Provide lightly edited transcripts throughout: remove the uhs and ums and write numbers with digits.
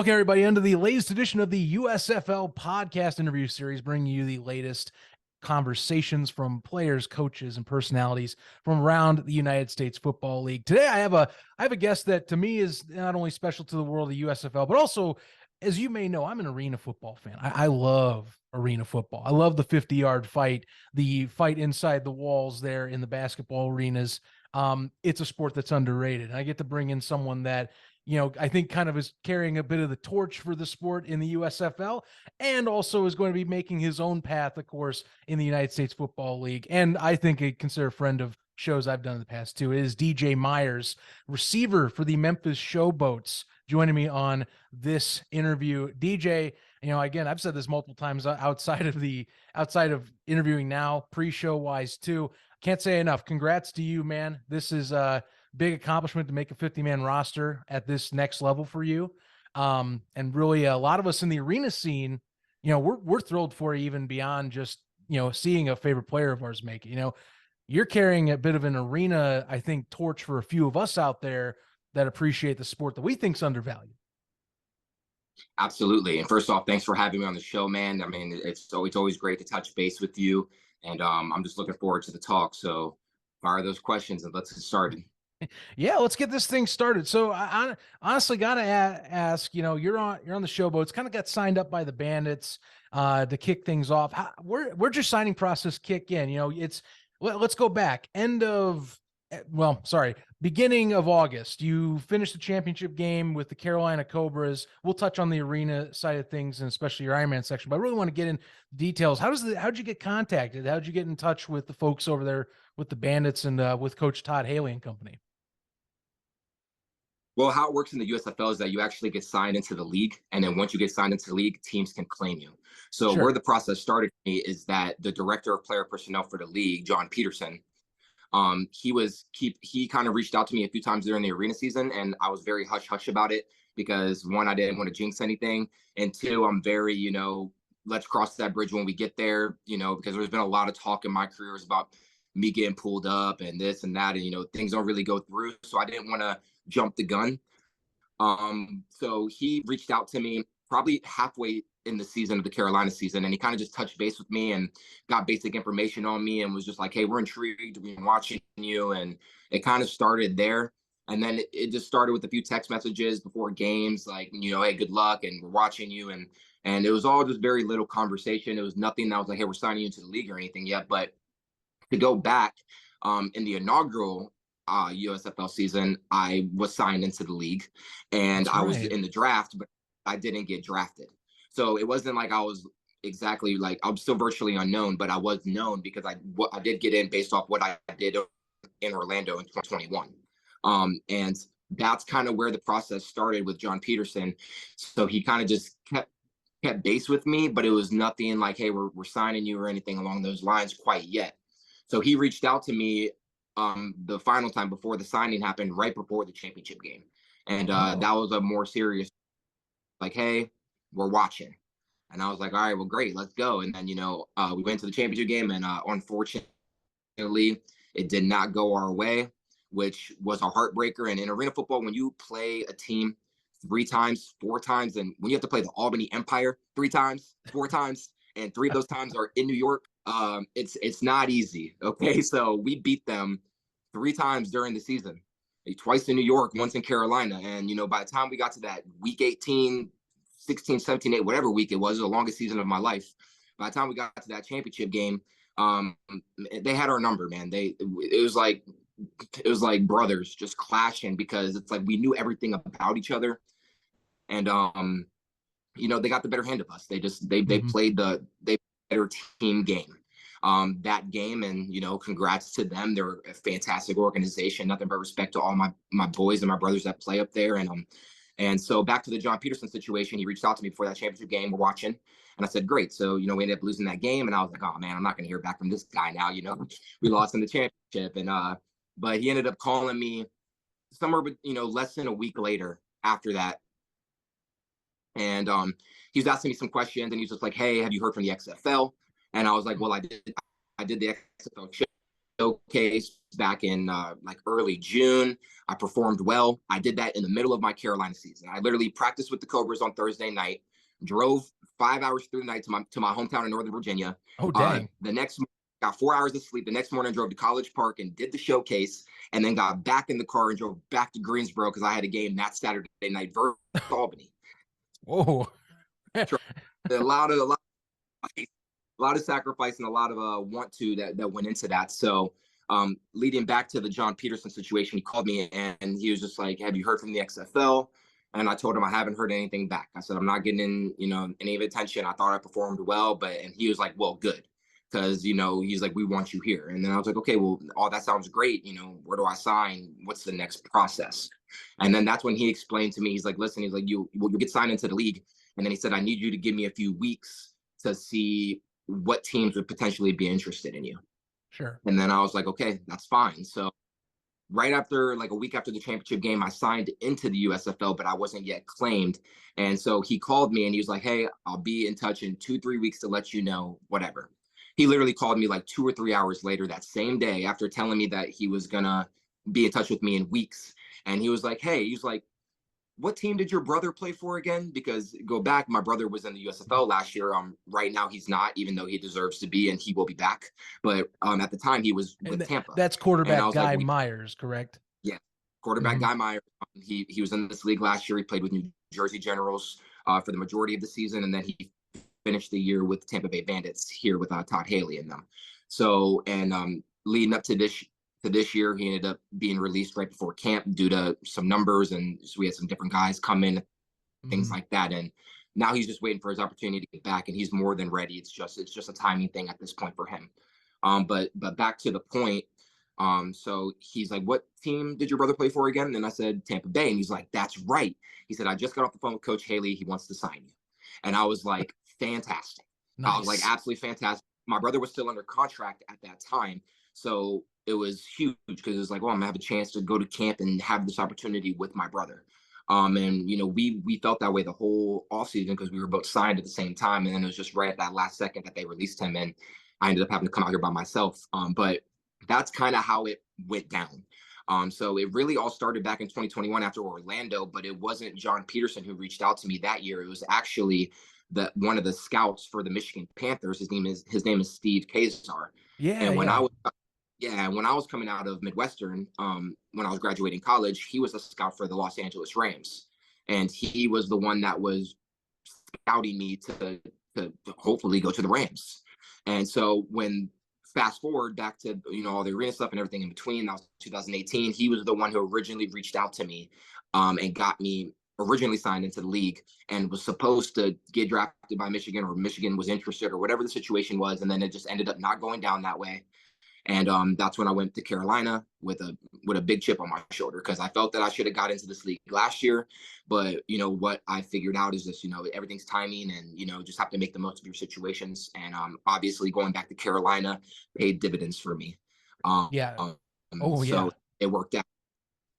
Welcome, everybody, into the latest edition of the USFL Podcast interview series, bringing you the latest conversations from players, coaches, and personalities from around the United States Football League. Today, I have a guest that to me is not only special to the world of the USFL, but also, as you may know, I'm an arena football fan. I love arena football. I love the 50-yard fight, the fight inside the walls there in the basketball arenas. It's a sport that's underrated. And I get to bring in someone that, I think kind of is carrying a bit of the torch for the sport in the USFL, and also is going to be making his own path, of course, in the United States Football League. And I think a considered friend of shows I've done in the past too. It is DJ Myers, receiver for the Memphis Showboats, joining me on this interview. DJ, again, I've said this multiple times outside of interviewing now, pre-show wise too. Can't say enough. Congrats to you, man. This is big accomplishment to make a 50-man roster at this next level for you. And really a lot of us in the arena scene, we're thrilled for you, even beyond just, seeing a favorite player of ours make it. You're carrying a bit of an arena, I think, torch for a few of us out there that appreciate the sport that we think's undervalued. Absolutely. And first off, thanks for having me on the show, man. I mean, it's always great to touch base with you. And I'm just looking forward to the talk. So fire those questions and let's get started. Yeah, let's get this thing started. So I honestly got to ask, you're on the Showboats, kind of got signed up by the Bandits to kick things off. Where'd your signing process kick in? Let's go back. Beginning of August, you finished the championship game with the Carolina Cobras. We'll touch on the arena side of things and especially your Ironman section, but I really want to get in details. How'd you get contacted? How'd you get in touch with the folks over there with the Bandits and with Coach Todd Haley and company? Well, how it works in the USFL is that you actually get signed into the league. And then once you get signed into the league, teams can claim you. So Sure. Where the process started for me is that the director of player personnel for the league, John Peterson, he kind of reached out to me a few times during the arena season. And I was very hush-hush about it because, one, I didn't want to jinx anything. And two, I'm very, let's cross that bridge when we get there, because there's been a lot of talk in my careers about me getting pulled up and this and that. And, things don't really go through. So I didn't want to jump the gun. So he reached out to me probably halfway in the season of the Carolina season, and he kind of just touched base with me and got basic information on me and was just like, hey, we're intrigued, we've been watching you. And it kind of started there. And then it just started with a few text messages before games, like, hey, good luck, and we're watching you. And it was all just very little conversation. It was nothing that was like, hey, we're signing you into the league or anything yet. But to go back, in the inaugural USFL season, I was signed into the league, and I was in the draft, but I didn't get drafted. So it wasn't like I was exactly like, I'm still virtually unknown, but I was known because I did get in based off what I did in Orlando in 2021. And that's kind of where the process started with John Peterson. So he kind of just kept base with me, but it was nothing like, hey, we're signing you or anything along those lines quite yet. So he reached out to me the final time before the signing happened, right before the championship game. And that was a more serious, like, hey, we're watching. And I was like, all right, well, great, let's go. And then, we went to the championship game, and unfortunately, it did not go our way, which was a heartbreaker. And in arena football, when you play a team 3 times, 4 times, and when you have to play the Albany Empire 3 times, 4 times, and 3 of those times are in New York, it's not easy. Okay. So we beat them 3 times during the season, twice in New York, once in Carolina. And, by the time we got to that week 18, 16, 17, 8, whatever week it was the longest season of my life. By the time we got to that championship game, they had our number, man. It was like brothers just clashing, because it's like we knew everything about each other. And, they got the better hand of us. They played the better team game that game. And, congrats to them. They're a fantastic organization. Nothing but respect to all my boys and my brothers that play up there. And so back to the John Peterson situation, he reached out to me before that championship game. We're watching. And I said, great. So, we ended up losing that game. And I was like, oh, man, I'm not going to hear back from this guy now. We lost in the championship. And but he ended up calling me somewhere, less than a week later after that. And he was asking me some questions, and he was just like, hey, have you heard from the XFL? And I was like, well, I did the XFL showcase back in like early June. I performed well. I did that in the middle of my Carolina season. I literally practiced with the Cobras on Thursday night, drove 5 hours through the night to my hometown in Northern Virginia. Oh, dang. The next morning, got 4 hours of sleep. The next morning, I drove to College Park and did the showcase, and then got back in the car and drove back to Greensboro because I had a game that Saturday night versus Albany. Whoa. a lot of sacrifice and a lot of want to that went into that. So leading back to the John Peterson situation, he called me and he was just like, "Have you heard from the XFL?" And I told him I haven't heard anything back. I said, "I'm not getting any attention. I thought I performed well," and he was like, "Well, good." Because, he's like, "We want you here." And then I was like, "Okay, well, all that sounds great. Where do I sign? What's the next process?" And then that's when he explained to me, he's like, "Listen," he's like, you'll get signed into the league. And then he said, "I need you to give me a few weeks to see what teams would potentially be interested in you." Sure. And then I was like, "Okay, that's fine." So right after, like a week after the championship game, I signed into the USFL, but I wasn't yet claimed. And so he called me and he was like, "Hey, I'll be in touch in 2-3 weeks to let you know, whatever." He literally called me like 2 or 3 hours later that same day after telling me that he was going to be in touch with me in weeks. And he was like, "Hey," he was like, "What team did your brother play for again?" Because go back, my brother was in the USFL last year. Right now he's not, even though he deserves to be, and he will be back. But at the time he was with Tampa. That's quarterback Guy like, Myers, correct? Yeah, quarterback Guy Myers. He was in this league last year. He played with New Jersey Generals for the majority of the season, and then he finished the year with Tampa Bay Bandits here with Todd Haley in them. So, and leading up to this year, he ended up being released right before camp due to some numbers, and so we had some different guys come in, things like that. And now he's just waiting for his opportunity to get back, and he's more than ready. It's just a timing thing at this point for him. But back to the point. So he's like, "What team did your brother play for again?" And I said, "Tampa Bay." And he's like, "That's right." He said, "I just got off the phone with Coach Haley. He wants to sign you." And I was like, "Fantastic." Nice. I was like, "Absolutely fantastic." My brother was still under contract at that time. So it was huge because it was like, "Oh, I'm gonna have a chance to go to camp and have this opportunity with my brother." And we felt that way the whole offseason because we were both signed at the same time. And then it was just right at that last second that they released him. And I ended up having to come out here by myself. But that's kind of how it went down. So it really all started back in 2021 after Orlando, but it wasn't John Peterson who reached out to me that year. It was actually one of the scouts for the Michigan Panthers. His name is Steve Kazar. Yeah. And when I was coming out of Midwestern, when I was graduating college, he was a scout for the Los Angeles Rams, and he was the one that was scouting me to hopefully go to the Rams. And so when fast forward back to all the arena stuff and everything in between, that was 2018. He was the one who originally reached out to me and got me originally signed into the league and was supposed to get drafted by Michigan, or Michigan was interested, or whatever the situation was, and then it just ended up not going down that way. And that's when I went to Carolina with a big chip on my shoulder, because I felt that I should have got into this league last year. But what I figured out is just everything's timing, and just have to make the most of your situations. And obviously going back to Carolina paid dividends for me. So it worked out.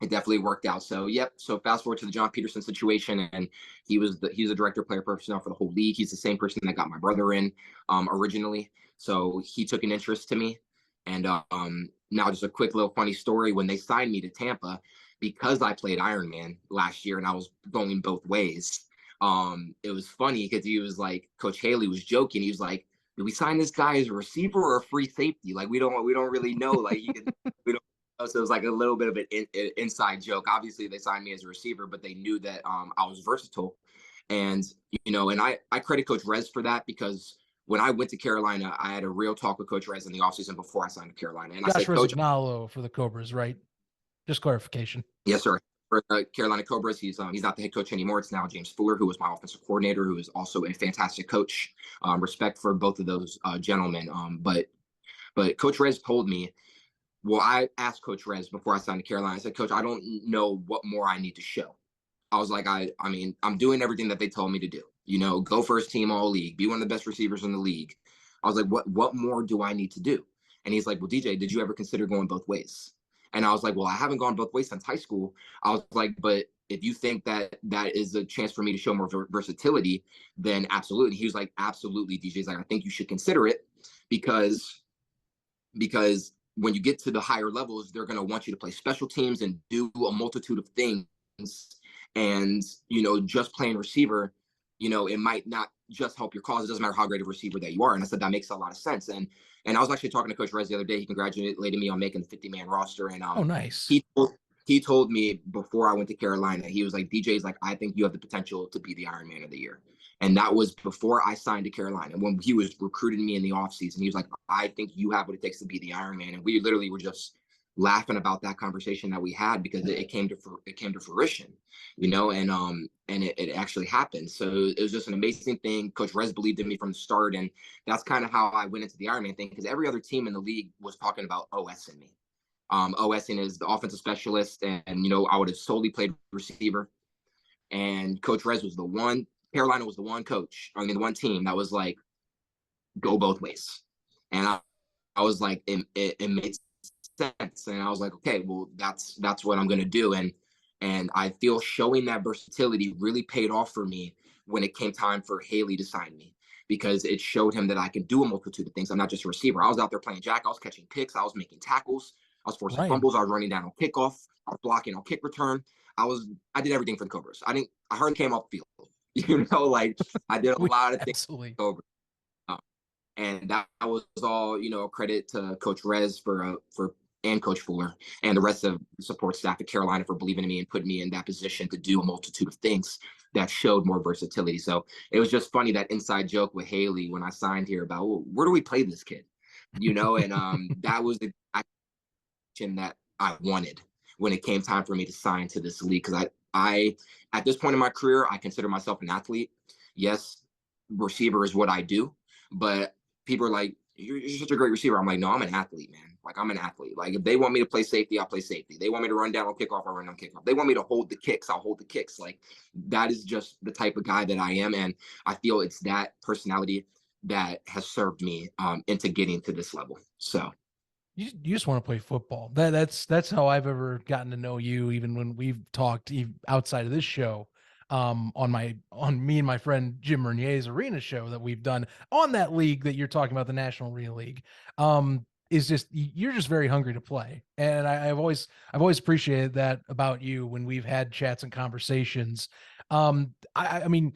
It definitely worked out. So yep. So fast forward to the John Peterson situation, and he's the director of player personnel for the whole league. He's the same person that got my brother in originally. So he took an interest to me. And now just a quick little funny story. When they signed me to Tampa, because I played Ironman last year and I was going both ways, it was funny because he was like, Coach Haley was joking. He was like, "Did we sign this guy as a receiver or a free safety? Like, we don't really know. Like, we don't." So it was like a little bit of an inside joke. Obviously, they signed me as a receiver, but they knew that I was versatile. And and I credit Coach Rez for that, because when I went to Carolina, I had a real talk with Coach Rez in the offseason before I signed to Carolina. And Josh I said, "Coach," for the Cobras, right? Just clarification. Yes, sir. For the Carolina Cobras, he's not the head coach anymore. It's now James Fuller, who was my offensive coordinator, who is also a fantastic coach. Respect for both of those gentlemen. But Coach Rez told me, well, I asked Coach Rez before I signed to Carolina. I said, "Coach, I don't know what more I need to show." I was like, I mean, I'm doing everything that they told me to do. Go first team all league, be one of the best receivers in the league. I was like, what more do I need to do? And he's like, "Well, DJ, did you ever consider going both ways?" And I was like, "Well, I haven't gone both ways since high school." I was like, "But if you think that is a chance for me to show more versatility, then absolutely." He was like, "Absolutely, DJ." He's like, "I think you should consider it because when you get to the higher levels, they're going to want you to play special teams and do a multitude of things. And, just playing receiver, it might not just help your cause. It doesn't matter how great of a receiver that you are. And I said, that makes a lot of sense. And I was actually talking to Coach Rez the other day. He congratulated me on making the 50-man roster. And oh, nice. He told me before I went to Carolina, he was like, DJ's like, I think you have the potential to be the Ironman of the year. And that was before I signed to Carolina. When he was recruiting me in the offseason, he was like, I think you have what it takes to be the Ironman. And we literally were just laughing about that conversation that we had, because it came to fruition, and it actually happened. So it was just an amazing thing. Coach Rez believed in me from the start. And that's kind of how I went into the Ironman thing, because every other team in the league was talking about OS in me. OSing is the offensive specialist. And I would have solely played receiver. And Coach Rez was the one. Carolina was the one the one team that was like, go both ways. And I was like, it made sense. And I was like, okay, well, that's what I'm going to do. And I feel showing that versatility really paid off for me when it came time for Haley to sign me, because it showed him that I could do a multitude of things. I'm not just a receiver. I was out there playing jack. I was catching picks. I was making tackles. I was forcing fumbles. I was running down on kickoff. I was blocking on kick return. I did everything for the Cobras. I hardly came off the field. I did a lot of things. Over. And that was all, credit to Coach Rez and Coach Fuller and the rest of the support staff at Carolina for believing in me and putting me in that position to do a multitude of things that showed more versatility. So it was just funny, that inside joke with Haley when I signed here about, well, where do we play this kid? And that was the action that I wanted when it came time for me to sign to this league. Because I at this point in my career, I consider myself an athlete. Yes, receiver is what I do, but people are like, you're such a great receiver. I'm like, no, I'm an athlete, man. Like, I'm an athlete. Like, if they want me to play safety, I'll play safety. They want me to run down on kickoff, I'll run down kickoff. They want me to hold the kicks, I'll hold the kicks. Like, that is just the type of guy that I am. And I feel it's that personality that has served me into getting to this level. So you just want to play football. That's how I've ever gotten to know you, even when we've talked outside of this show, on me and my friend Jim Renier's arena show that we've done on that league that you're talking about, the National Arena League, is just, you're just very hungry to play. And I've always appreciated that about you when we've had chats and conversations. I mean,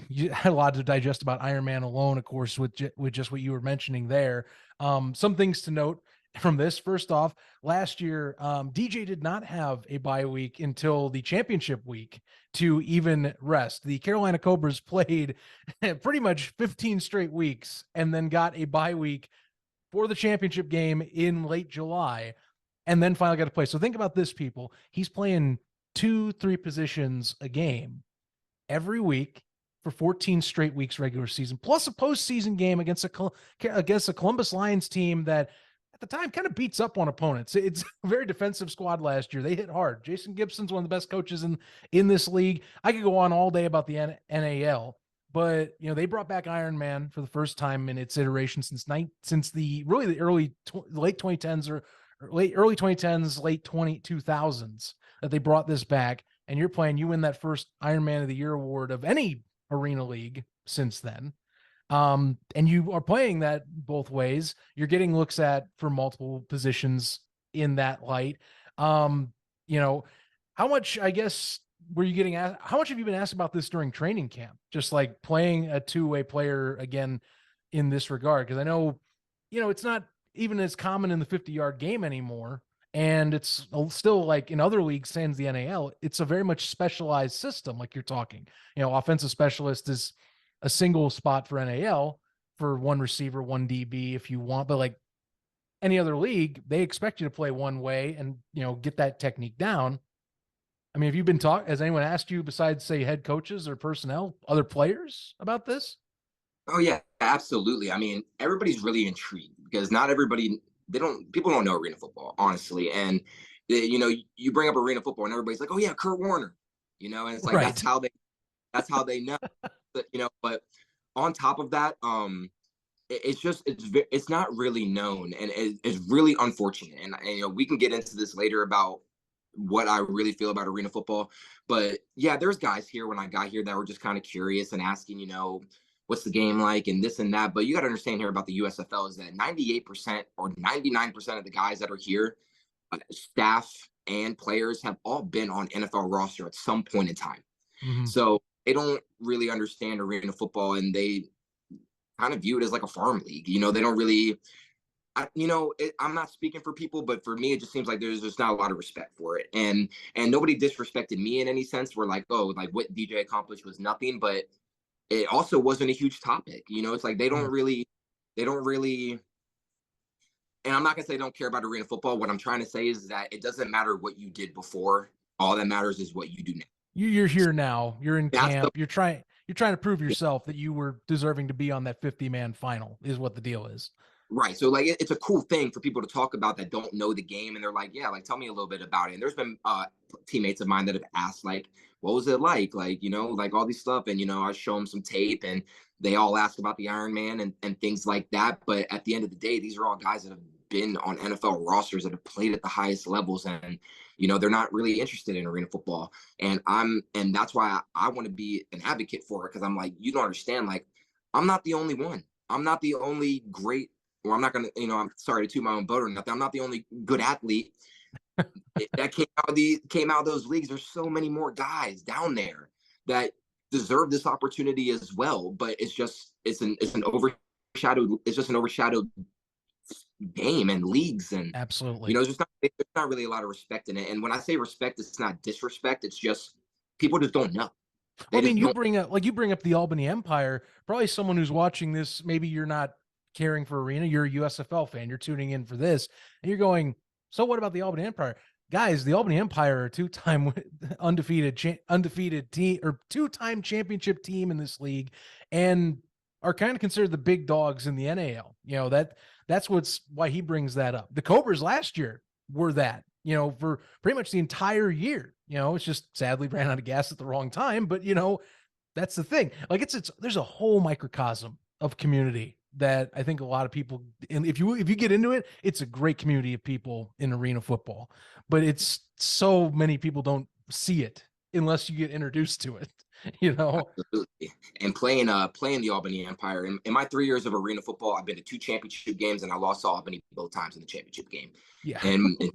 you had a lot to digest about Ironman alone, of course, with just what you were mentioning there. Some things to note from this. First off, last year, DJ did not have a bye week until the championship week to even rest. The Carolina Cobras played pretty much 15 straight weeks and then got a bye week for the championship game in late July, and then finally got to play. So think about this, people. He's playing 2-3 positions a game every week for 14 straight weeks regular season, plus a postseason game against a Columbus Lions team that at the time kind of beats up on opponents. It's a very defensive squad last year. They hit hard. Jason Gibson's one of the best coaches in this league. I could go on all day about the NAL, but they brought back Ironman for the first time in its iteration since the late 2010s or early 2010s, late 2000s that they brought this back. And you win that first Ironman of the Year award of any arena league since then. And you are playing that both ways. You're getting looks at for multiple positions in that light. How much, I guess, were you getting asked? How much have you been asked about this during training camp? Just like playing a two-way player again in this regard? Because I know, it's not even as common in the 50-yard game anymore. And it's still, like in other leagues, sans the NAL, it's a very much specialized system. Like you're talking, offensive specialist is a single spot for NAL for one receiver, one DB if you want. But like any other league, they expect you to play one way and, get that technique down. I mean, have you been has anyone asked you besides, say, head coaches or personnel, other players about this? Oh yeah, absolutely. I mean, everybody's really intrigued because not everybody, people don't know arena football, honestly. And you bring up arena football and everybody's like, oh yeah, Kurt Warner, and it's like, right. that's how they know. But on top of that, it's not really known, and it's really unfortunate. And we can get into this later about what I really feel about arena football. But yeah, there's guys here when I got here that were just kind of curious and asking, what's the game like and this and that. But you got to understand here about the USFL is that 98% or 99% of the guys that are here, staff and players, have all been on NFL roster at some point in time. Mm-hmm. So they don't really understand arena football, and they kind of view it as like a farm league. You know, they don't really, I'm not speaking for people, but for me, it just seems like there's just not a lot of respect for it. And nobody disrespected me in any sense. We're like, oh, like what DJ accomplished was nothing, but it also wasn't a huge topic. You know, it's like they don't really, and I'm not going to say they don't care about arena football. What I'm trying to say is that it doesn't matter what you did before. All that matters is what you do now. You're here now. You're in camp. You're trying to prove yourself that you were deserving to be on that 50-man final is what the deal is. Right. So like it's a cool thing for people to talk about that don't know the game, and they're like, yeah, like tell me a little bit about it. And there's been teammates of mine that have asked like, what was it like, you know, like all these stuff, and I show them some tape, and they all ask about the Ironman and things like that. But at the end of the day, these are all guys that have been on NFL rosters that have played at the highest levels, and they're not really interested in arena football. And that's why I want to be an advocate for it, because I'm like, you don't understand, like I'm not the only one. I'm not the only great, or I'm not going to, I'm sorry to toot my own boat or nothing. I'm not the only good athlete that came out of those leagues. There's so many more guys down there that deserve this opportunity as well. But it's an overshadowed game and leagues, and absolutely, there's not really a lot of respect in it. And when I say respect, it's not disrespect. It's just people just don't know. I mean, you bring up the Albany Empire. Probably someone who's watching this, maybe you're not caring for arena, you're a USFL fan, you're tuning in for this, and you're going, so what about the Albany Empire? Guys, the Albany Empire are a two-time undefeated team, or two-time championship team in this league, and are kind of considered the big dogs in the NAL. That's why he brings that up. The Cobras last year were that, for pretty much the entire year. It's just sadly ran out of gas at the wrong time, but that's the thing. Like there's a whole microcosm of community that I think a lot of people, and if you get into it, it's a great community of people in arena football, but it's so many people don't see it unless you get introduced to it, Absolutely. And playing the Albany Empire in my 3 years of arena football, I've been to 2 championship games, and I lost to Albany both times in the championship game. Yeah. And in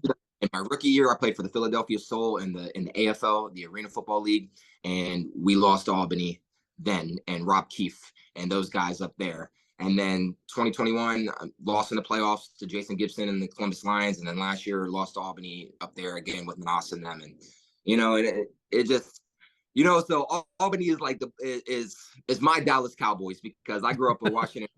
my rookie year, I played for the Philadelphia Soul in the AFL, the Arena Football League, and we lost to Albany then, and Rob Keefe and those guys up there. And then 2021, lost in the playoffs to Jason Gibson and the Columbus Lions. And then last year, lost to Albany up there again with Manas and them. And, it just, so Albany is like is my Dallas Cowboys, because I grew up a Washington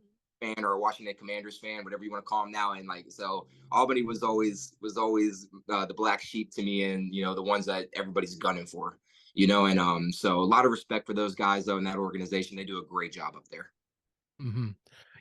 fan or a Washington Commanders fan, whatever you want to call them now. And so Albany was always the black sheep to me, and, the ones that everybody's gunning for, and so a lot of respect for those guys though in that organization. They do a great job up there. Mm-hmm.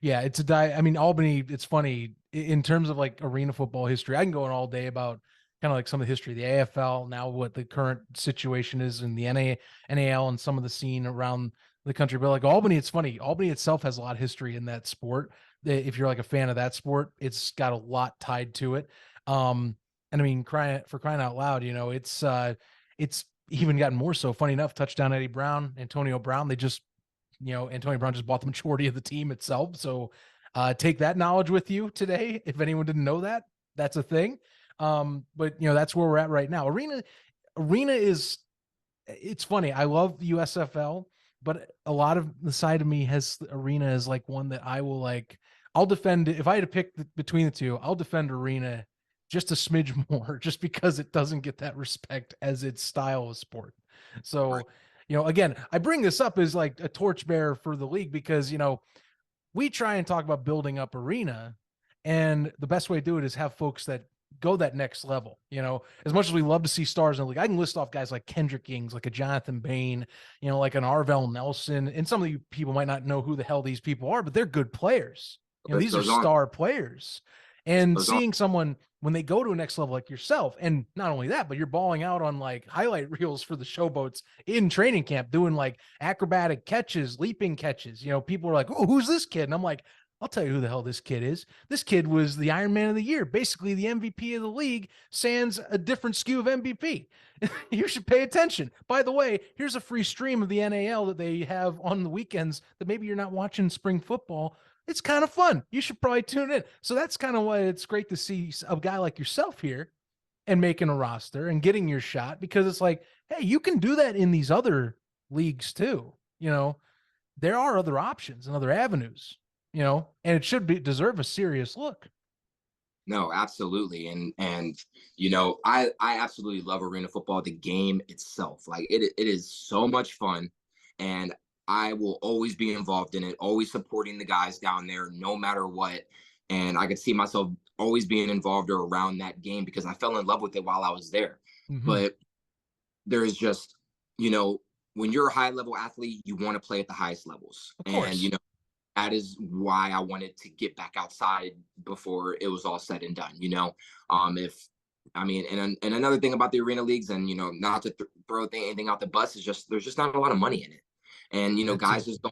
Yeah, I mean, Albany, it's funny in terms of like arena football history. I can go on all day about kind of like some of the history of the AFL, now what the current situation is in the NAL and some of the scene around the country. But like Albany, it's funny. Albany itself has a lot of history in that sport. If you're like a fan of that sport, it's got a lot tied to it. And I mean, crying out loud, it's even gotten more so. Funny enough, touchdown Eddie Brown, Antonio Brown, Antonio Brown just bought the majority of the team itself. So take that knowledge with you today. If anyone didn't know that, that's a thing. But that's where we're at right now. Arena is, it's funny. I love the USFL, but a lot of the side of me has arena as like one that I'll defend. If I had to pick between the two, I'll defend arena just a smidge more, just because it doesn't get that respect as its style of sport. So, right. Again, I bring this up as like a torchbearer for the league, because, we try and talk about building up arena, and the best way to do it is have folks that go that next level. As much as we love to see stars in the league, I can list off guys like Kendrick Ings, like a Jonathan Bain, like an Arvell Nelson, and some of you people might not know who the hell these people are, but they're good players. These are star players. And seeing someone when they go to a next level like yourself, and not only that, but you're balling out on like highlight reels for the Showboats in training camp, doing like acrobatic catches, leaping catches. People are like, "Oh, who's this kid?" And I'm like, I'll tell you who the hell this kid is. This kid was the Ironman of the year, basically the MVP of the league, sans a different SKU of MVP. You should pay attention. By the way, here's a free stream of the NAL that they have on the weekends that maybe you're not watching spring football. It's kind of fun. You should probably tune in. So that's kind of why it's great to see a guy like yourself here and making a roster and getting your shot, because it's like, hey, you can do that in these other leagues too. There are other options and other avenues, and it should deserve a serious look. No, absolutely. And I absolutely love arena football, the game itself. Like it is so much fun, and I will always be involved in it, always supporting the guys down there no matter what. And I could see myself always being involved or around that game because I fell in love with it while I was there. Mm-hmm. But there's just, when you're a high level athlete, you want to play at the highest levels. Of course. And that is why I wanted to get back outside before it was all said and done. And another thing about the arena leagues, and not to throw anything out the bus, is just there's just not a lot of money in it, and guys just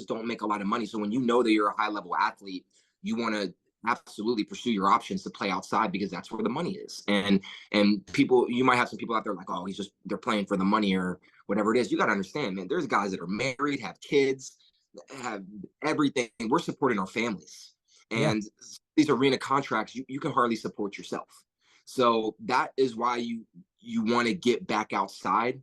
don't make a lot of money. So when you know that you're a high level athlete, you want to absolutely pursue your options to play outside because that's where the money is. And people, you might have some people out there like, oh, they're playing for the money or whatever it is. You got to understand, man. There's guys that are married, have kids, have everything. We're supporting our families, and these arena contracts, you can hardly support yourself. So that is why you want to get back outside.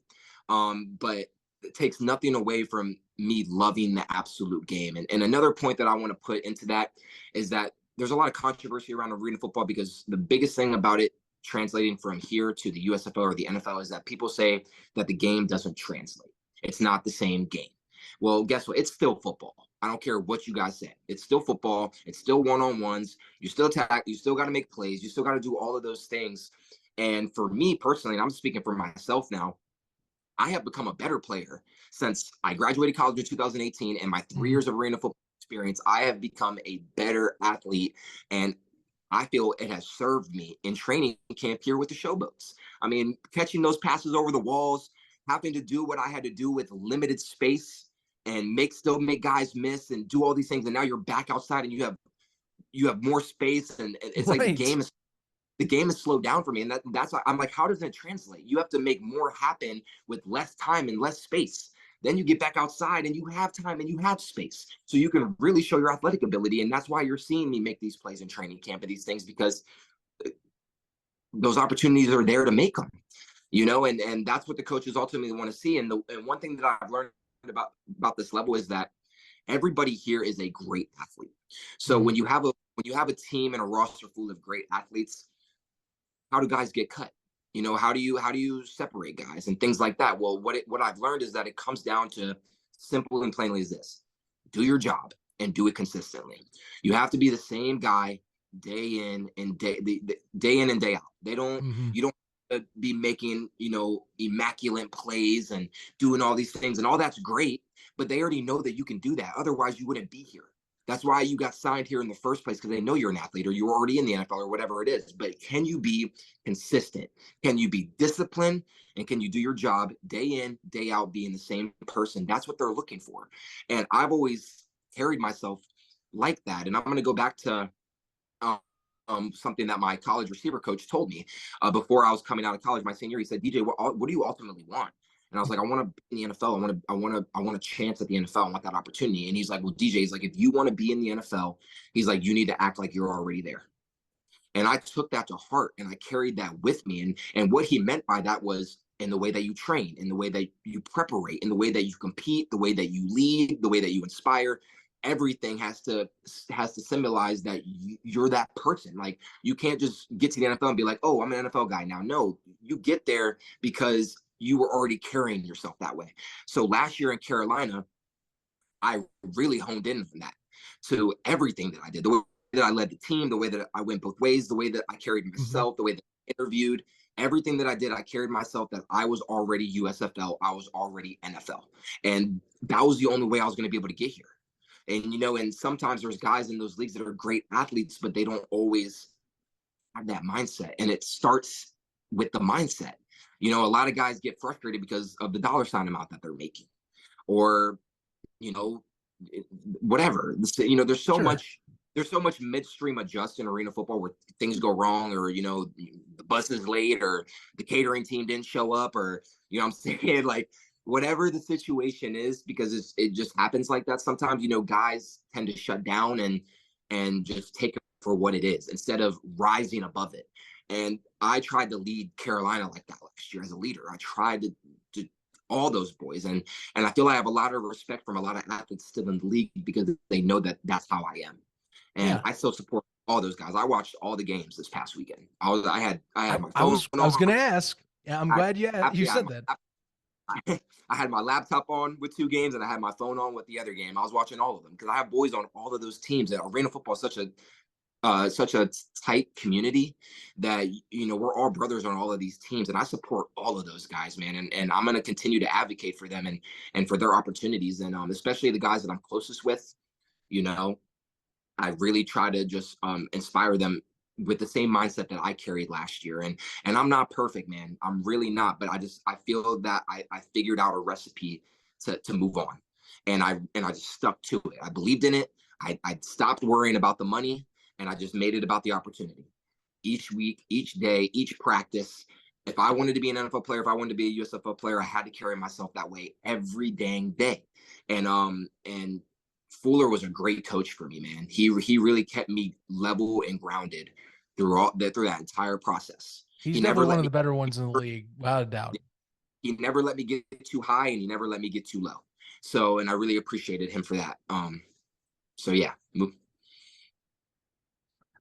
But it takes nothing away from me loving the absolute game. And another point that I want to put into that is that there's a lot of controversy around arena football because the biggest thing about it translating from here to the USFL or the NFL is that people say that the game doesn't translate. It's not the same game. Well, guess what? It's still football. I don't care what you guys say. It's still football. It's still one-on-ones. You still attack. You still got to make plays. You still got to do all of those things. And for me personally, and I'm speaking for myself now, I have become a better player since I graduated college in 2018 and my 3 years of arena football experience. I have become a better athlete, and I feel it has served me in training camp here with the Showboats. I mean, catching those passes over the walls, having to do what I had to do with limited space and still make guys miss and do all these things. And now you're back outside and you have more space, and it's like the game is slowed down for me. And that's why I'm like, how does it translate? You have to make more happen with less time and less space. Then you get back outside and you have time and you have space. So you can really show your athletic ability. And that's why you're seeing me make these plays in training camp and these things, because those opportunities are there to make them, and that's what the coaches ultimately want to see. And one thing that I've learned about this level is that everybody here is a great athlete. So when you have a team and a roster full of great athletes, how do guys get cut? How do you separate guys and things like that? Well, what I've learned is that it comes down to simple and plainly is this: do your job and do it consistently. You have to be the same guy day in and day in and day out. You don't be making, immaculate plays and doing all these things, and all that's great, but they already know that you can do that. Otherwise you wouldn't be here. That's why you got signed here in the first place, because they know you're an athlete or you're already in the NFL or whatever it is. But can you be consistent? Can you be disciplined? And can you do your job day in, day out, being the same person? That's what they're looking for. And I've always carried myself like that. And I'm going to go back to something that my college receiver coach told me before I was coming out of college, my senior. He said, DJ, what do you ultimately want? And I was like, I want to be in the NFL. I want a chance at the NFL. I want that opportunity. And he's like, well, DJ, he's like, if you want to be in the NFL, he's like, you need to act like you're already there. And I took that to heart and I carried that with me. And what he meant by that was in the way that you train, in the way that you preparate, in the way that you compete, the way that you lead, the way that you inspire. Everything has to symbolize that you're that person. Like, you can't just get to the NFL and be like, oh, I'm an NFL guy now. No, you get there because you were already carrying yourself that way. So last year in Carolina, I really honed in on that to everything that I did, the way that I led the team, the way that I went both ways, the way that I carried myself, the way that I interviewed, everything that I did, I carried myself that I was already USFL, I was already NFL. And that was the only way I was going to be able to get here. And, and sometimes there's guys in those leagues that are great athletes, but they don't always have that mindset. And it starts with the mindset. A lot of guys get frustrated because of the dollar sign amount that they're making, or, whatever. You know, there's so Sure. much midstream adjust in arena football where things go wrong, or, you know, the bus is late, or the catering team didn't show up, or, you know what I'm saying? Like, whatever the situation is, because it just happens like that sometimes. You know, guys tend to shut down and just take it for what it is instead of rising above it. And I tried to lead Carolina like that last year as a leader. I tried to all those boys, and I feel I have a lot of respect from a lot of athletes still in the league because they know that that's how I am, and Yeah. I still support all those guys. I watched all the games this past weekend. I had my phone. I was going to ask. Yeah, I'm glad you I said that. I had my laptop on with 2 games, and I had my phone on with the other game. I was watching all of them because I have boys on all of those teams. And arena football is such a tight community that, you know, we're all brothers on all of these teams, and I support all of those guys, man. And I'm going to continue to advocate for them and for their opportunities, and especially the guys that I'm closest with. You know, I really try to just inspire them with the same mindset that I carried last year. And I'm not perfect, man. I'm really not, but I feel that I figured out a recipe to move on, and I just stuck to it. I believed in it. I stopped worrying about the money, and I just made it about the opportunity. Each week, each day, each practice. If I wanted to be an NFL player, if I wanted to be a USFL player, I had to carry myself that way every dang day. And Fuller was a great coach for me, man. He really kept me level and grounded through that entire process. He's He never definitely let one of me the better ones in the league, without a doubt. he never let me get too high, and he never let me get too low. So, and I really appreciated him for that. So yeah.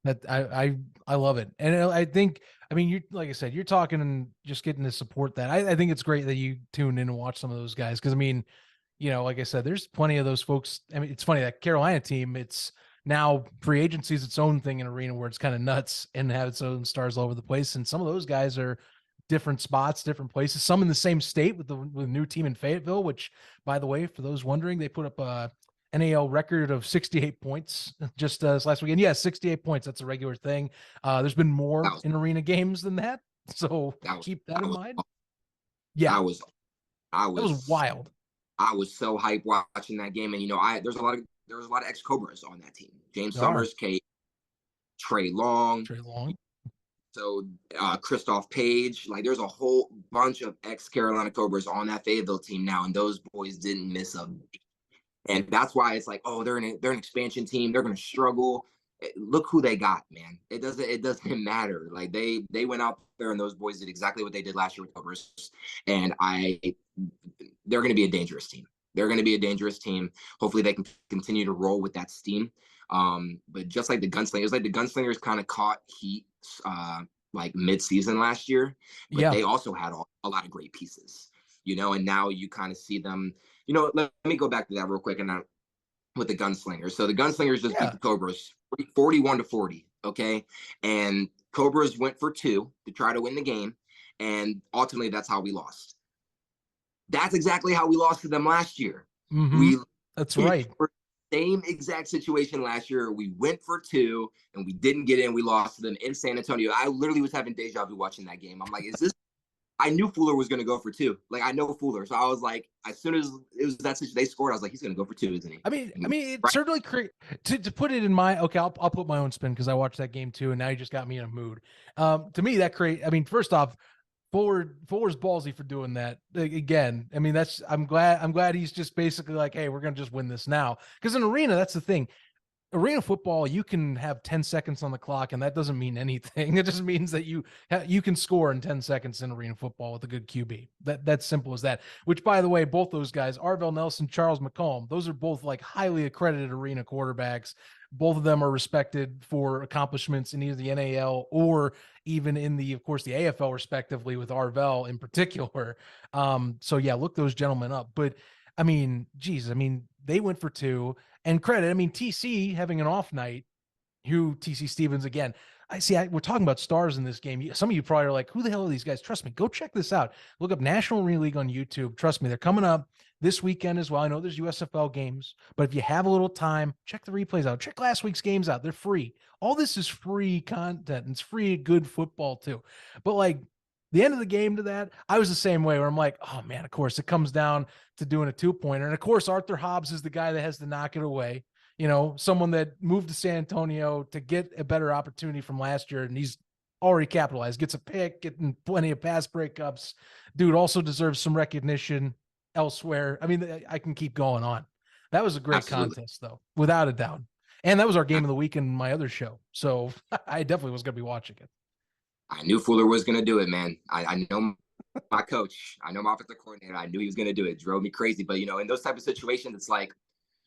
That I love it, and I think, I mean, you, like I said, you're talking and just getting to support that. I think it's great that you tune in and watch some of those guys, because I mean, you know, like I said, there's plenty of those folks. I mean, it's funny, that Carolina team, it's now free agency is its own thing in arena where it's kind of nuts and have its own stars all over the place, and some of those guys are different spots, different places. Some in the same state with the new team in Fayetteville, which, by the way, for those wondering, they put up a NAL record of 68 points just this last weekend. Yeah, 68 points. That's a regular thing. There's been more in arena games than that, so keep that in mind. Yeah, I was that was wild. I was so hyped watching that game, and, you know, there was a lot of ex Cobras on that team. James There are. Summers, Kate, Trey Long, Long. so Christoph Page. Like, there's a whole bunch of ex Carolina Cobras on that Fayetteville team now, and those boys didn't miss a beat. And that's why it's like, oh, they're an expansion team. They're going to struggle. Look who they got, man. It doesn't matter. Like, they went out there, and those boys did exactly what they did last year with Cobras. And they're going to be a dangerous team. They're going to be a dangerous team. Hopefully they can continue to roll with that steam. But just like the Gunslingers kind of caught heat like mid-season last year, but they also had a lot of great pieces, you know, and now you kind of see them, you know. Let me go back to that real quick, and with the Gunslingers. So the Gunslingers just beat the Cobras 41-40, okay? And Cobras went for 2 to try to win the game, and ultimately that's how we lost. That's exactly how we lost to them last year. Mm-hmm. That's right. Same exact situation last year. We went for 2 and we didn't get in. We lost to them in San Antonio. I literally was having deja vu watching that game. I'm like, is this? I knew Fuller was going to go for 2. Like, I know Fuller. So I was like, as soon as it was that situation, they scored, I was like, he's going to go for 2, isn't he? I mean, it certainly to put it in my, okay, I'll put my own spin because I watched that game too, and now you just got me in a mood. To me, I mean, first off, Fuller's ballsy for doing that again. I mean, I'm glad he's just basically like, hey, we're going to just win this now. Because in arena, that's the thing. Arena football, you can have 10 seconds on the clock, and that doesn't mean anything. It just means that you can score in 10 seconds in arena football with a good QB. That's simple as that. Which, by the way, both those guys, Arvell Nelson, Charles McCollum, those are both like highly accredited arena quarterbacks. Both of them are respected for accomplishments in either the NAL or even in of course, the AFL, respectively, with Arvell in particular. So yeah, look those gentlemen up. But I mean, geez, I mean, they went for 2. And credit, I mean, TC having an off night, TC Stevens again. We're talking about stars in this game. Some of you probably are like, who the hell are these guys? Trust me, go check this out. Look up National Arena League on YouTube. Trust me, they're coming up this weekend as well. I know there's USFL games, but if you have a little time, check the replays out. Check last week's games out. They're free. All this is free content, and it's free good football too. But like, the end of the game to that, I was the same way where I'm like, oh man, of course it comes down to doing a 2-pointer. And of course, Arthur Hobbs is the guy that has to knock it away. You know, someone that moved to San Antonio to get a better opportunity from last year. And he's already capitalized, gets a pick, getting plenty of pass breakups. Dude also deserves some recognition elsewhere. I mean, I can keep going on. That was a great contest though, without a doubt. And that was our game of the week in my other show. So I definitely was going to be watching it. I knew Fuller was going to do it, man. I know my coach. I know my offensive coordinator. I knew he was going to do it. It drove me crazy. But, you know, in those type of situations, it's like,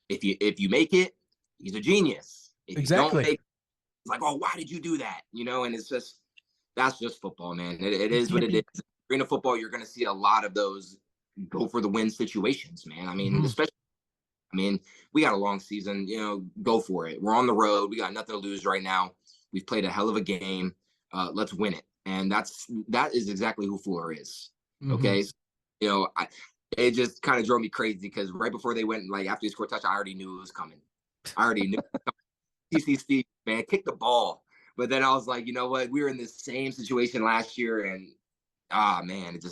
if you make it, he's a genius. If exactly. You don't make it, it's like, oh, why did you do that? You know, and it's just, that's just football, man. It is what it is. Arena football, you're going to see a lot of those go for the win situations, man. I mean, we got a long season, you know, go for it. We're on the road. We got nothing to lose right now. We've played a hell of a game. Let's win it. And that is exactly who Fuller is. Okay. So, you know, it just kind of drove me crazy because right before they went, like after he scored touch, I already knew it was coming. I already knew CCC, man, kick the ball. But then I was like, you know what? We were in this same situation last year and man, it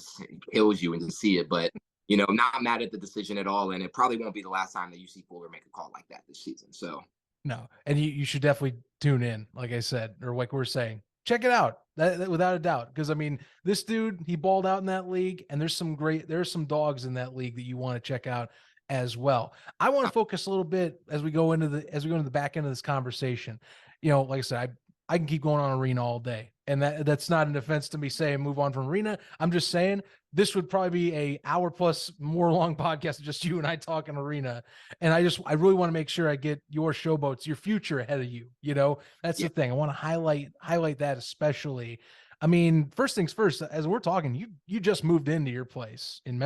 kills you when you see it. But, you know, I'm not mad at the decision at all. And it probably won't be the last time that you see Fuller make a call like that this season. So no. And you should definitely tune in, like I said, or like we're saying. Check it out, that without a doubt. Because I mean, this dude, he balled out in that league, and there's some dogs in that league that you want to check out as well. I want to focus a little bit as we go into the back end of this conversation. You know, like I said, I can keep going on Arena all day, and that's not an offense to me saying move on from Arena. I'm just saying this would probably be a hour plus more long podcast of just you and I talking Arena. And I really want to make sure I get your Showboats, your future ahead of you. You know, that's the thing. I want to highlight that especially. I mean, first things first, as we're talking, you just moved into your place in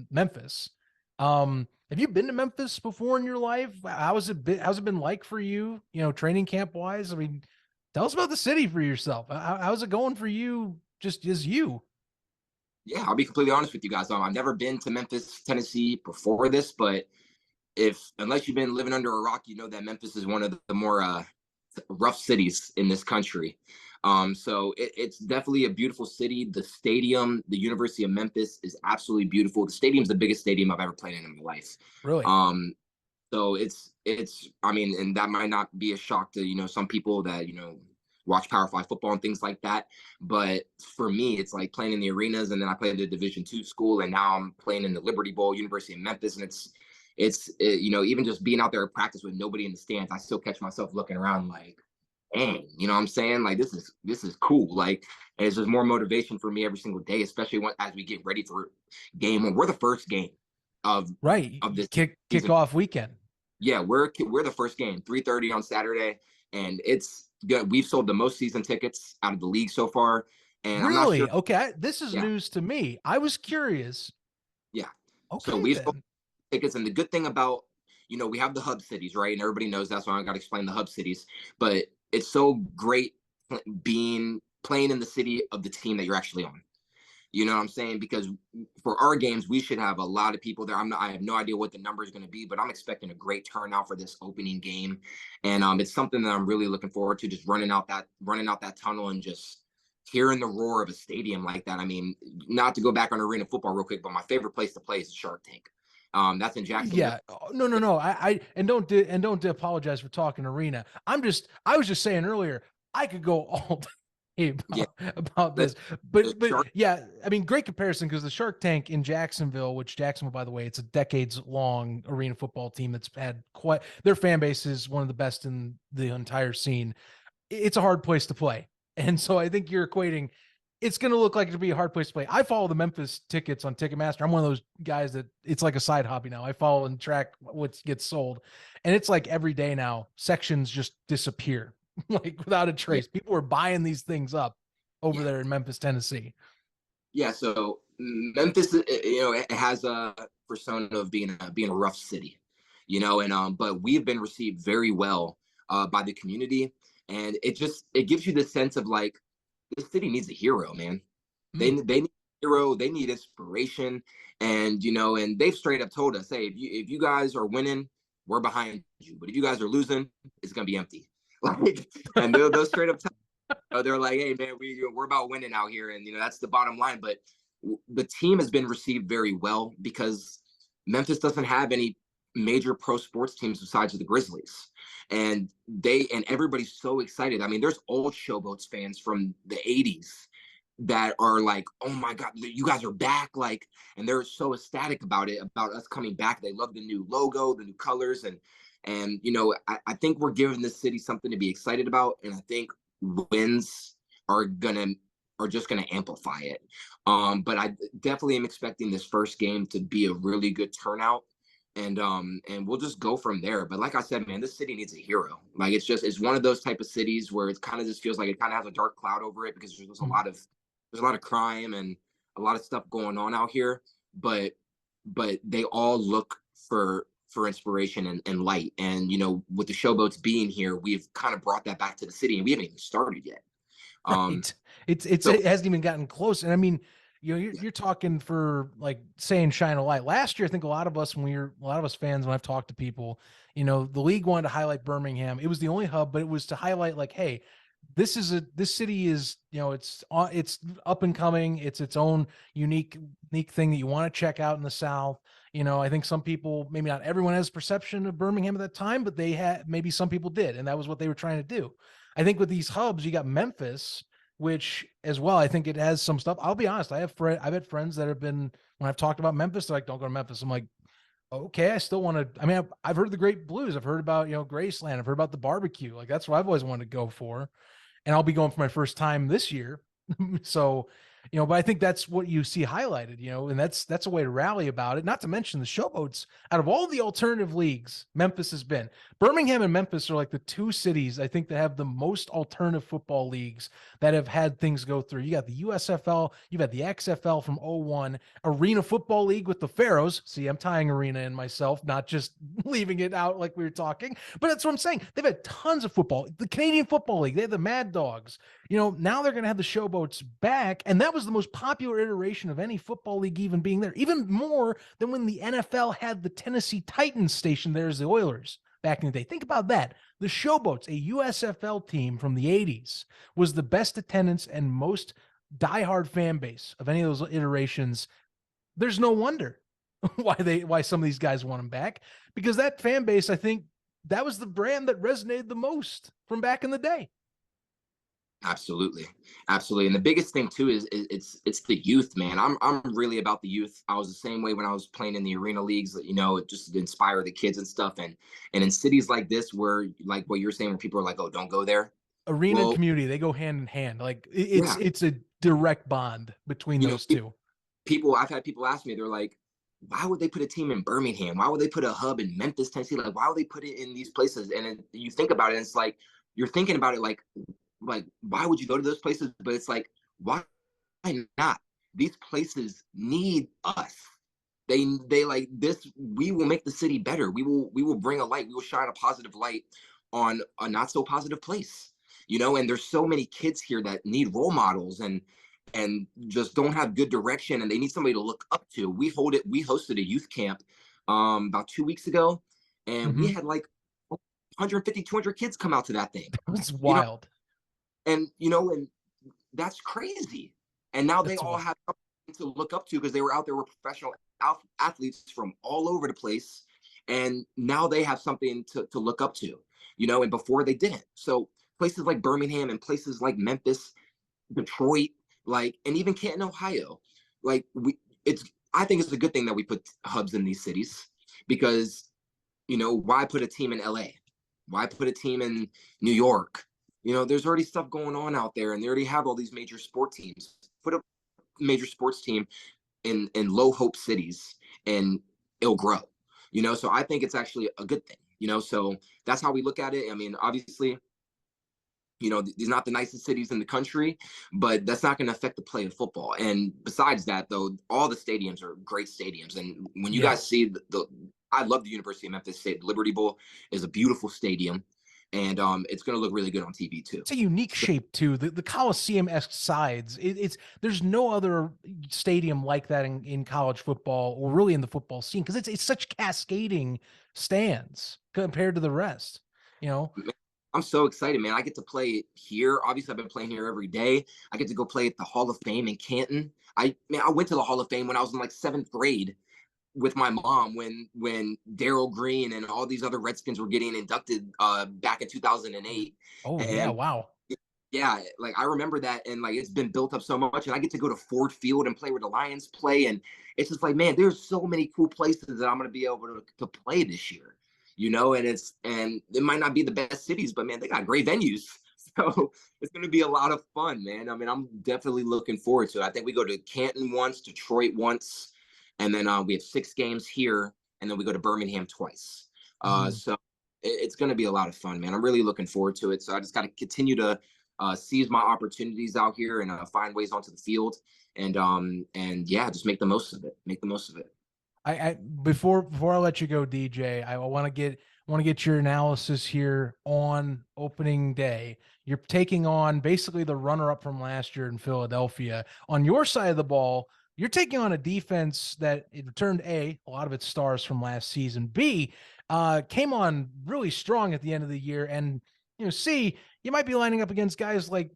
Memphis. Have you been to Memphis before in your life? How's it been like for you, you know, training camp wise? I mean, tell us about the city for yourself. How's it going for you? Just as you? Yeah, I'll be completely honest with you guys. I've never been to Memphis, Tennessee before this, but unless you've been living under a rock, you know that Memphis is one of the more rough cities in this country. So it's definitely a beautiful city. The stadium, the University of Memphis, is absolutely beautiful. The stadium's the biggest stadium I've ever played in my life. Really? So it's I mean, and that might not be a shock to, you know, some people that, you know, watch Power 5 football and things like that. But for me, it's like playing in the arenas, and then I played at a Division II school, and now I'm playing in the Liberty Bowl, University of Memphis, and it's you know, even just being out there at practice with nobody in the stands, I still catch myself looking around like, dang, you know what I'm saying? Like, this is cool. Like, and it's just more motivation for me every single day, especially as we get ready for game one. We're the first game of this kickoff weekend. Yeah, we're the first game, 3:30 on Saturday, and it's good. We've sold the most season tickets out of the league so far. And really? I'm not sure. Okay, this is news to me. I was curious. Yeah. Okay. So we've sold tickets, and the good thing about, you know, we have the hub cities, right? And everybody knows that's why I got to explain the hub cities. But it's so great playing in the city of the team that you're actually on. You know what I'm saying? Because for our games, we should have a lot of people there. I have no idea what the number is going to be, but I'm expecting a great turnout for this opening game. And it's something that I'm really looking forward to, just running out that tunnel and just hearing the roar of a stadium like that. I mean, not to go back on arena football real quick, but my favorite place to play is Shark Tank. That's in Jacksonville. Yeah. No. I don't apologize for talking arena. I was just saying earlier, I could go all day about this, but yeah, I mean, great comparison, because the Shark Tank in Jacksonville, which Jacksonville, by the way, it's a decades long arena football team that's had their fan base is one of the best in the entire scene. It's a hard place to play. And so I think you're equating, it's going to look like it'll be a hard place to play. I follow the Memphis tickets on Ticketmaster. I'm one of those guys that it's like a side hobby now. I follow and track what gets sold. And it's like every day now, sections just disappear, like without a trace. People are buying these things up over there in Memphis, Tennessee. Yeah. So Memphis, you know, it has a persona of being a rough city, you know, and but we've been received very well by the community. And it gives you the sense of like, this city needs a hero, man. They need a hero. They need inspiration. And, you know, and they've straight up told us, hey, if you guys are winning, we're behind you. But if you guys are losing, it's going to be empty. Like, and they'll straight up tell They're like, hey man, we're about winning out here, and that's the bottom line. But the team has been received very well because Memphis doesn't have any major pro sports teams besides the Grizzlies, and everybody's so excited. I mean, there's old Showboats fans from the '80s that are like, oh my God, you guys are back. Like, and they're so ecstatic about it, about us coming back. They love the new logo, the new colors. And I think we're giving this city something to be excited about. And I think wins are just gonna amplify it. But I definitely am expecting this first game to be a really good turnout. And we'll just go from there. But like I said, man, this city needs a hero. Like, it's one of those type of cities where it kind of just feels like it kind of has a dark cloud over it because there's a lot of crime and a lot of stuff going on out here, but they all look for inspiration and light. And with the Showboats being here, we've kind of brought that back to the city, and we haven't even started yet. Right. It hasn't even gotten close. And I mean, you're talking for like saying shine a light. Last year, I think a lot of us fans, when I've talked to people, the league wanted to highlight Birmingham. It was the only hub, but it was to highlight like, hey, this city is, it's up and coming. It's its own unique thing that you want to check out in the South. I think some people, maybe not everyone has perception of Birmingham at that time, but maybe some people did. And that was what they were trying to do. I think with these hubs, you got Memphis, which as well, I think it has some stuff. I'll be honest. I've had friends that have been, when I've talked about Memphis, they're like, don't go to Memphis. I'm like, okay, I still want to, I mean, I've heard the Great Blues. I've heard about, Graceland. I've heard about the barbecue. Like, that's what I've always wanted to go for. And I'll be going for my first time this year. So, but I think that's what you see highlighted, and that's a way to rally about it. Not to mention the Showboats, out of all the alternative leagues, Memphis has been. Birmingham and Memphis are like the two cities, I think, that have the most alternative football leagues that have had things go through. You got the USFL, you've had the XFL from 01, Arena Football League with the Pharaohs. See, I'm tying arena in myself, not just leaving it out like we were talking, but that's what I'm saying. They've had tons of football. The Canadian Football League, they have the Mad Dogs. Now they're going to have the Showboats back, and that was the most popular iteration of any football league even being there, even more than when the NFL had the Tennessee Titans station there as the Oilers back in the day. Think about that. The Showboats, a USFL team from the 80s, was the best attendance and most diehard fan base of any of those iterations. There's no wonder why some of these guys want them back, because that fan base, I think, that was the brand that resonated the most from back in the day. Absolutely. And the biggest thing too is it's the youth, man. I'm really about the youth. I was the same way when I was playing in the arena leagues, it just inspire the kids and stuff. And in cities like this, where like what you're saying, where people are like, oh, don't go there. Arena and community, they go hand in hand. Like it's a direct bond between those two. I've had people ask me, they're like, why would they put a team in Birmingham? Why would they put a hub in Memphis, Tennessee? Like, why would they put it in these places? And you think about it, and it's like, you're thinking about it like, why would you go to those places? But it's like, why not? These places need us. They like this. We will make the city better. We will bring a light. We will shine a positive light on a not so positive place. And there's so many kids here that need role models and just don't have good direction, and they need somebody to look up to. We hosted a youth camp about 2 weeks ago, and we had like 150, 200 kids come out to that thing. It's wild. And that's crazy. And now they all have something to look up to because they were out there with professional athletes from all over the place. And now they have something to look up to, and before they didn't. So places like Birmingham and places like Memphis, Detroit, and even Canton, Ohio, I think it's a good thing that we put hubs in these cities, because, why put a team in LA? Why put a team in New York? There's already stuff going on out there, and they already have all these major sport teams. Put a major sports team in low hope cities, and it'll grow. So I think it's actually a good thing. So that's how we look at it. I mean, obviously, these are not the nicest cities in the country, but that's not going to affect the play of football. And besides that, though, all the stadiums are great stadiums. And when you guys see I love the University of Memphis State. Liberty Bowl is a beautiful stadium. And it's going to look really good on TV too. It's a unique shape too. The Coliseum-esque sides. There's no other stadium like that in college football, or really in the football scene, because it's such cascading stands compared to the rest. I'm so excited, man. I get to play here. Obviously, I've been playing here every day. I get to go play at the Hall of Fame in Canton. I went to the Hall of Fame when I was in like 7th grade with my mom when Darryl Green and all these other Redskins were getting inducted back in 2008. Oh yeah, And wow. yeah, like I remember that, and like it's been built up so much, and I get to go to Ford Field and play where the Lions play, and it's just like, man, there's so many cool places that I'm gonna be able to play this year, and it might not be the best cities, but man, they got great venues, so it's gonna be a lot of fun, man. I mean, I'm definitely looking forward to it. I think we go to Canton once, Detroit once, and then we have 6 games here, and then we go to Birmingham twice. Mhm. So it's gonna be a lot of fun, man. I'm really looking forward to it. So I just got to continue to seize my opportunities out here and find ways onto the field and yeah, just make the most of it. Make the most of it. I before I let you go, DJ, I want to get your analysis here on opening day. You're taking on basically the runner-up from last year in Philadelphia. On your side of the ball, you're taking on a defense that it returned a lot of its stars from last season. B, came on really strong at the end of the year, and C, you might be lining up against guys like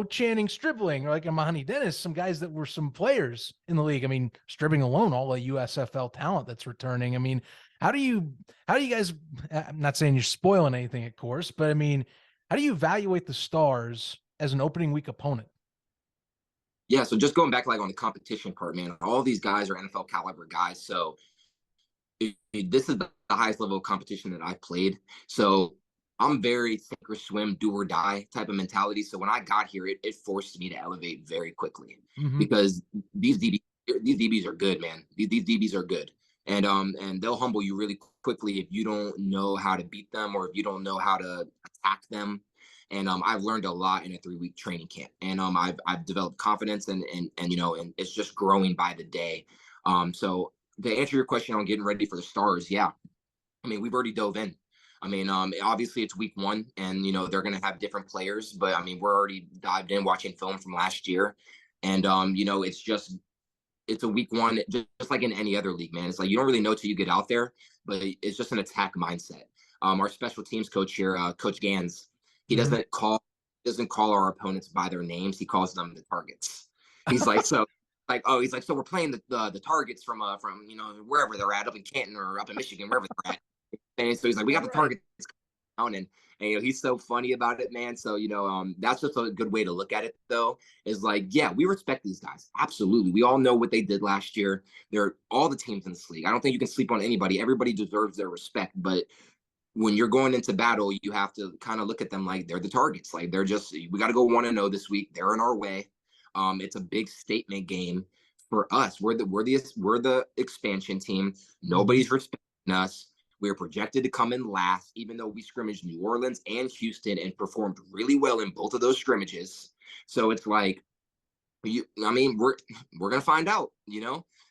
Channing Stribling or like Imani Dennis, some guys that were some players in the league. I mean, Stribling alone, all the USFL talent that's returning. I mean, how do you guys, I'm not saying you're spoiling anything, of course, but I mean, how do you evaluate the Stars as an opening week opponent? Yeah, so just going back like on the competition part, man, all these guys are NFL caliber guys. So this is the highest level of competition that I've played. So I'm very sink or swim, do or die type of mentality. So when I got here, it forced me to elevate very quickly Mm-hmm. because these DBs are good, man. These DBs are good, and they'll humble you really quickly if you don't know how to beat them or if you don't know how to attack them. And I've learned a lot in a 3-week training camp, and I've developed confidence and it's just growing by the day. So to answer your question on getting ready for the Stars, yeah, I mean, we've already dove in. I mean, obviously it's week 1, and they're going to have different players, but I mean, we're already dived in watching film from last year, and it's a week 1, just like in any other league, man. It's like you don't really know till you get out there, but it's just an attack mindset. Our special teams coach here, Coach Gans, he Mm-hmm. doesn't call our opponents by their names. He calls them the targets. He's like, so like, oh, he's like, so we're playing the targets from wherever they're at, up in Canton or up in Michigan, wherever they're at. And so he's like, we got the targets down, and he's so funny about it, man. So that's just a good way to look at it, though. Is like, yeah, we respect these guys, absolutely. We all know what they did last year. They're all the teams in this league. I don't think you can sleep on anybody. Everybody deserves their respect, but when you're going into battle, you have to kind of look at them like they're the targets. Like we got to go 1-0 this week. They're in our way. It's a big statement game for us. We're the expansion team. Nobody's respecting us. We're projected to come in last, even though we scrimmaged New Orleans and Houston and performed really well in both of those scrimmages. So it's like, we're gonna find out,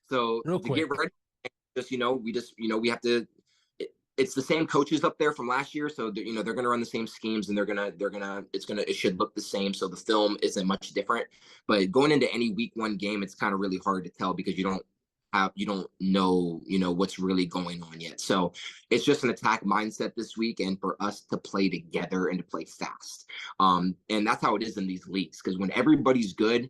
So Real to get quick. ready, we have to. It's the same coaches up there from last year, so they're going to run the same schemes, and it should look the same. So the film isn't much different. But going into any week 1 game, it's kind of really hard to tell because you don't know what's really going on yet. So it's just an attack mindset this week, and for us to play together and to play fast. And that's how it is in these leagues, because when everybody's good,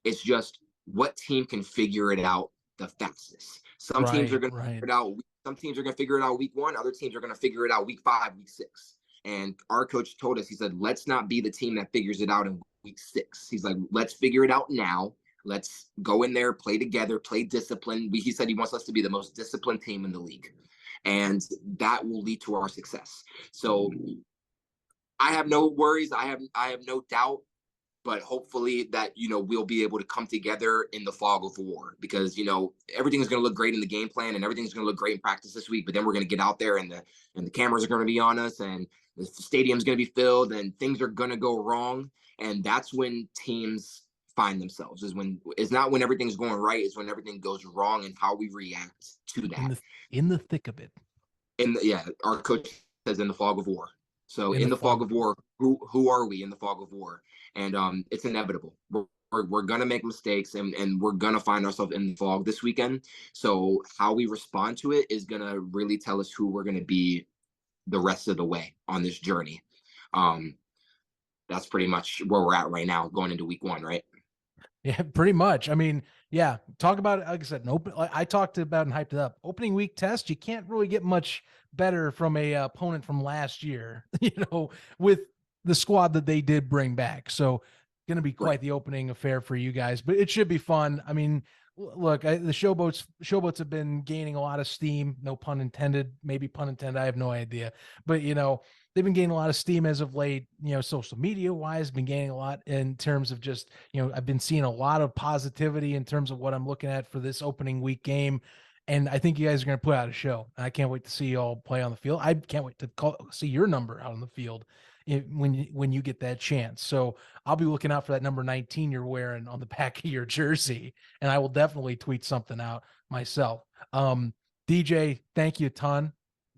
it's just what team can figure it out the fastest. Some teams are Right, going to right. figure it out. Some teams are going to figure it out week 1. Other teams are going to figure it out week 5, week 6. And our coach told us, he said, let's not be the team that figures it out in week 6. He's like, let's figure it out now. Let's go in there, play together, play discipline. He said he wants us to be the most disciplined team in the league, and that will lead to our success. So I have no worries. I have no doubt, but hopefully that we'll be able to come together in the fog of war, because everything is going to look great in the game plan and everything's going to look great in practice this week, but then we're going to get out there and the cameras are going to be on us and the stadium's going to be filled and things are going to go wrong, and that's when teams find themselves. It's not when everything's going right, it's when everything goes wrong and how we react to In that. the thick of it. Our coach says in the fog of war. So In in the the fog fog. of war, who are we in the fog of war? And it's inevitable. We're gonna make mistakes, and we're gonna find ourselves in the fog this weekend. So how we respond to it is gonna really tell us who we're gonna be the rest of the way on this journey. That's pretty much where we're at right now going into week 1, right? Yeah, pretty much. I mean, yeah, talk about it. Like I said, I talked about and hyped it up. Opening week test, you can't really get much better from a opponent from last year, with the squad that they did bring back. So going to be quite the opening affair for you guys, but it should be fun. I mean, look, the Showboats have been gaining a lot of steam. No pun intended, maybe pun intended. I have no idea, but they've been gaining a lot of steam as of late, social media wise, been gaining a lot in terms of just, I've been seeing a lot of positivity in terms of what I'm looking at for this opening week game. And I think you guys are going to put out a show. I can't wait to see you all play on the field. I can't wait to see your number out on the field when you get that chance. So I'll be looking out for that number 19 you're wearing on the back of your jersey, and I will definitely tweet something out myself. DJ, thank you a ton.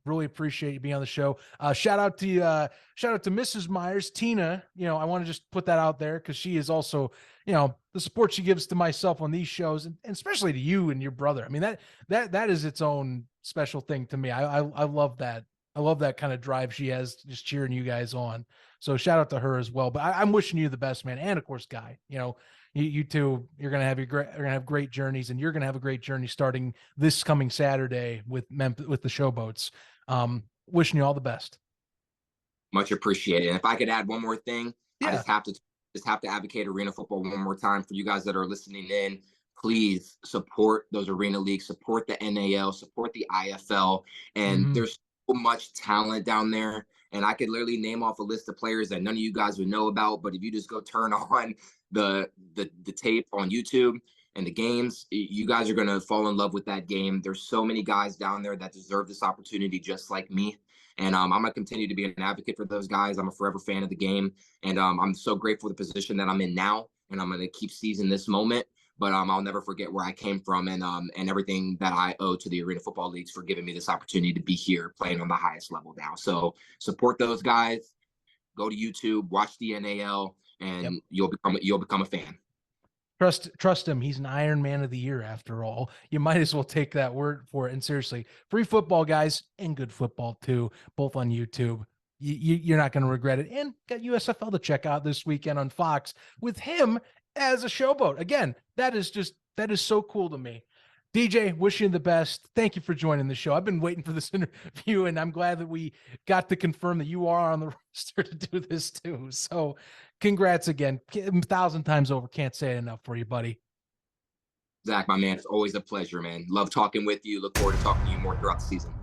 Really appreciate you being on the show. Shout out to Mrs. Myers, Tina. I want to just put that out there because she is also, the support she gives to myself on these shows, and especially to you and your brother. I mean, that is its own special thing to me. I love that. I love that kind of drive she has, just cheering you guys on. So shout out to her as well. But I'm wishing you the best, man. And of course, Guy, you two, you're going to have great journeys, and you're going to have a great journey starting this coming Saturday with Memphis, with the Showboats. Wishing you all the best. Much appreciated. And if I could add one more thing, I just have to advocate arena football one more time for you guys that are listening in. Please support those arena leagues, support the NAL, support the IFL. And there's so much talent down there. And I could literally name off a list of players that none of you guys would know about. But if you just go turn on the tape on YouTube and the games, you guys are going to fall in love with that game. There's so many guys down there that deserve this opportunity just like me. And I'm going to continue to be an advocate for those guys. I'm a forever fan of the game. And I'm so grateful for the position that I'm in now. And I'm going to keep seizing this moment. But I'll never forget where I came from and everything that I owe to the Arena Football Leagues for giving me this opportunity to be here playing on the highest level now. So support those guys. Go to YouTube, watch the NAL, and you'll become a fan. Trust him. He's an Ironman of the Year after all. You might as well take that word for it. And seriously, free football, guys, and good football too, both on YouTube. You're not going to regret it. And got USFL to check out this weekend on Fox with him as a Showboat. Again, that is so cool to me. DJ, wish you the best. Thank you for joining the show. I've been waiting for this interview, and I'm glad that we got to confirm that you are on the roster to do this too. So congrats again. 1,000 times over. Can't say it enough for you, buddy. Zach, my man, it's always a pleasure, man. Love talking with you. Look forward to talking to you more throughout the season.